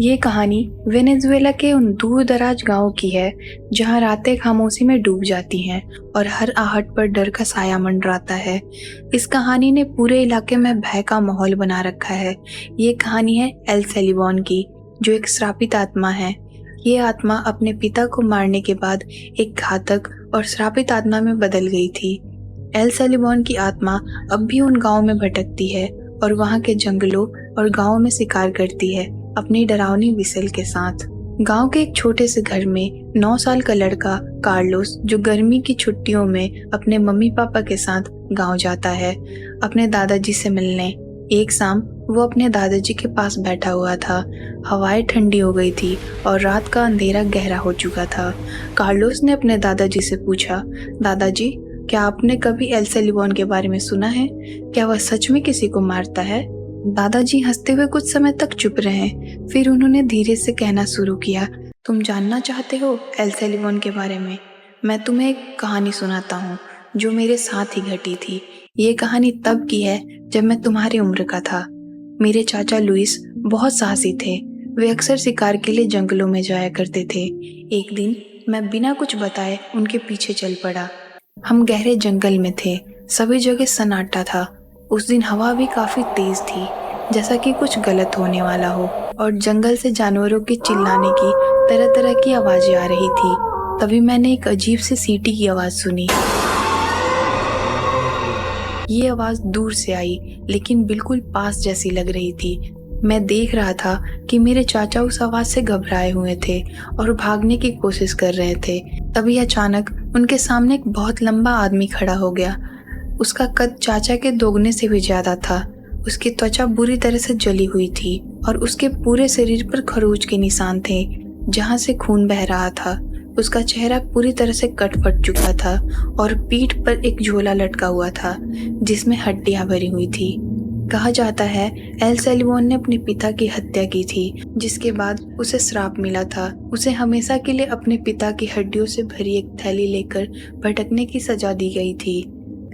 ये कहानी वेनेजुएला के उन दूर दराज गांव की है जहां रातें खामोशी में डूब जाती हैं और हर आहट पर डर का साया मंडराता है। इस कहानी ने पूरे इलाके में भय का माहौल बना रखा है। ये कहानी है एल सेलिबॉन की, जो एक श्रापित आत्मा है। ये आत्मा अपने पिता को मारने के बाद एक घातक और श्रापित आत्मा में बदल गई थी। एल सेलिबॉन की आत्मा अब भी उन गांवों में भटकती है और वहां के जंगलों और गांवों में शिकार करती है, अपनी डरावनी विसल के साथ। गांव के एक छोटे से घर में 9 साल का लड़का कार्लोस, जो गर्मी की छुट्टियों में अपने मम्मी पापा के साथ गांव जाता है अपने दादाजी से मिलने। एक शाम वो अपने दादाजी के पास बैठा हुआ था। हवाएं ठंडी हो गई थी और रात का अंधेरा गहरा हो चुका था। कार्लोस ने अपने दादाजी से पूछा, दादाजी, क्या आपने कभी एल सेलिबॉन के बारे में सुना है? क्या वह सच में किसी को मारता है? दादाजी हंसते हुए कुछ समय तक चुप रहे। फिर उन्होंने धीरे से कहना शुरू किया, तुम जानना चाहते हो एल सेलिबॉन के बारे में? मैं तुम्हें एक कहानी सुनाता हूँ जो मेरे साथ ही घटी थी। ये कहानी तब की है जब मैं तुम्हारी उम्र का था। मेरे चाचा लुइस बहुत साहसी थे। वे अक्सर शिकार के लिए जंगलों में जाया करते थे। एक दिन मैं बिना कुछ बताए उनके पीछे चल पड़ा। हम गहरे जंगल में थे, सभी जगह सन्नाटा था। उस दिन हवा भी काफी तेज थी, जैसा कि कुछ गलत होने वाला हो, और जंगल से जानवरों के चिल्लाने की तरह तरह की आवाजें आ रही थी। तभी मैंने एक अजीब सी सीटी की आवाज सुनी। ये आवाज दूर से आई, लेकिन बिल्कुल पास जैसी लग रही थी। मैं देख रहा था कि मेरे चाचा उस आवाज से घबराए हुए थे और भागने की कोशिश कर रहे थे। तभी अचानक उनके सामने एक बहुत लंबा आदमी खड़ा हो गया। उसका कद चाचा के दोगुने से भी ज्यादा था। उसकी त्वचा बुरी तरह से जली हुई थी और उसके पूरे शरीर पर खरोच के निशान थे, जहां से खून बह रहा था। उसका चेहरा पूरी तरह से कट फट चुका था और पीठ पर एक झोला लटका हुआ था जिसमें हड्डियां भरी हुई थी। कहा जाता है एल सेलिबॉन ने अपने पिता की हत्या की थी, जिसके बाद उसे श्राप मिला था। उसे हमेशा के लिए अपने पिता की हड्डियों से भरी एक थैली लेकर भटकने की सजा दी गई थी।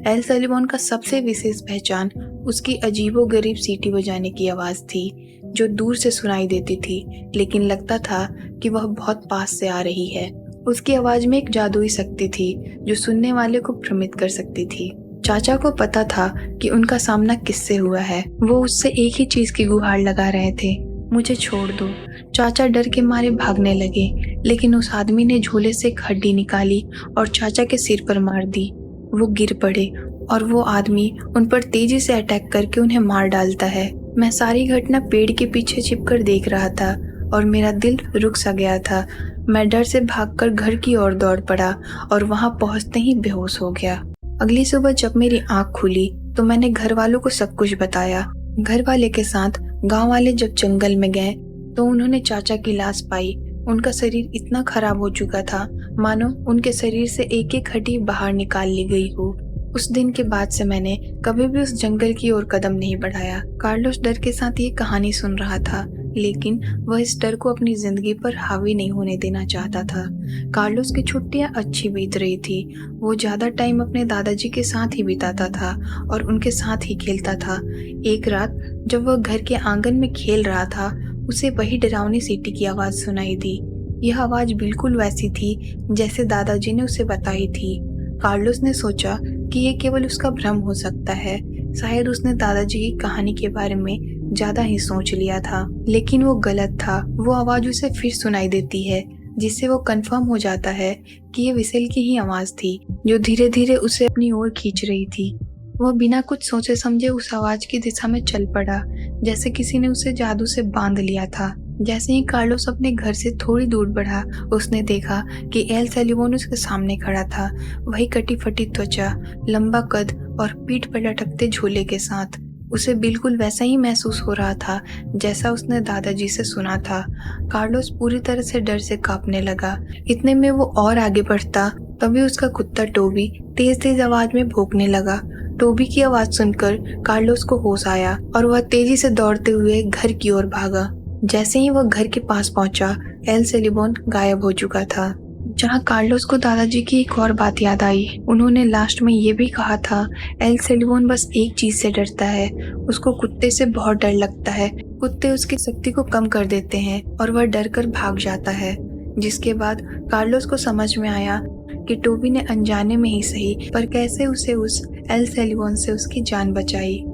एल सेलिबॉन का सबसे विशेष पहचान उसकी अजीबोगरीब सीटी बजाने की आवाज थी, जो दूर से सुनाई देती थी, लेकिन लगता था कि वह बहुत पास से आ रही है। उसकी आवाज में एक जादुई शक्ति थी जो सुनने वाले को भ्रमित कर सकती थी। चाचा को पता था कि उनका सामना किससे हुआ है। वो उससे एक ही चीज की गुहार लगा रहे थे, मुझे छोड़ दो। चाचा डर के मारे भागने लगे, लेकिन उस आदमी ने झोले से एक हड्डी निकाली और चाचा के सिर पर मार दी। वो गिर पड़े और वो आदमी उन पर तेजी से अटैक करके उन्हें मार डालता है। मैं सारी घटना पेड़ के पीछे छिपकर देख रहा था और मेरा दिल रुक सा गया था। मैं डर से भागकर घर की ओर दौड़ पड़ा और वहां पहुंचते ही बेहोश हो गया। अगली सुबह जब मेरी आंख खुली तो मैंने घर वालों को सब कुछ बताया। घर वाले के साथ गांव वाले जब जंगल में गए तो उन्होंने चाचा की लाश पाई। उनका शरीर इतना खराब हो चुका था मानो उनके शरीर से एक एक हड्डी बाहर निकाल ली गई हो। उस दिन के बाद से मैंने कभी भी उस जंगल की ओर कदम नहीं बढ़ाया। कार्लोस डर के साथ ये कहानी सुन रहा था, लेकिन वह इस डर को अपनी जिंदगी पर हावी नहीं होने देना चाहता था। कार्लोस की छुट्टियां अच्छी बीत रही थी। वो ज्यादा टाइम अपने दादाजी के साथ ही बिताता था और उनके साथ ही खेलता था। एक रात जब वह घर के आंगन में खेल रहा था, उसे वही डरावनी सीटी की आवाज सुनाई दी। यह आवाज बिल्कुल वैसी थी जैसे दादाजी ने उसे बताई थी। कार्लोस ने सोचा कि ये केवल उसका भ्रम हो सकता है। शायद उसने दादाजी की कहानी के बारे में ज्यादा ही सोच लिया था, लेकिन वो गलत था। वो आवाज उसे फिर सुनाई देती है, जिससे वो कंफर्म हो जाता है कि ये विसेल की ही आवाज थी जो धीरे धीरे उसे अपनी ओर खींच रही थी। वह बिना कुछ सोचे समझे उस आवाज की दिशा में चल पड़ा, जैसे किसी ने उसे जादू से बांध लिया था। जैसे ही कार्लोस अपने घर से थोड़ी दूर बढ़ा, उसने देखा कि एल सेलिबॉन उसके सामने खड़ा था। वही कटी फटी त्वचा, लंबा कद और पीठ पर लटकते झोले के साथ। उसे बिल्कुल वैसा ही महसूस हो रहा था जैसा उसने दादाजी से सुना था। कार्लोस पूरी तरह से डर से कांपने लगा। इतने में वो और आगे बढ़ता, तभी उसका कुत्ता टोबी तेज तेज आवाज में भौंकने लगा। टोबी की आवाज सुनकर कार्लोस को होश आया और वह तेजी से दौड़ते हुए घर की ओर भागा। जैसे ही वह घर के पास पहुंचा, एल सेलिबॉन गायब हो चुका था। जहाँ कार्लोस को दादाजी की एक और बात याद आई। उन्होंने लास्ट में ये भी कहा था, एल सेलियोन बस एक चीज से डरता है, उसको कुत्ते से बहुत डर लगता है। कुत्ते उसकी शक्ति को कम कर देते हैं और वह डर कर भाग जाता है। जिसके बाद कार्लोस को समझ में आया कि टोबी ने अनजाने में ही सही पर कैसे उसे उस एल सेलियोन से उसकी जान बचाई।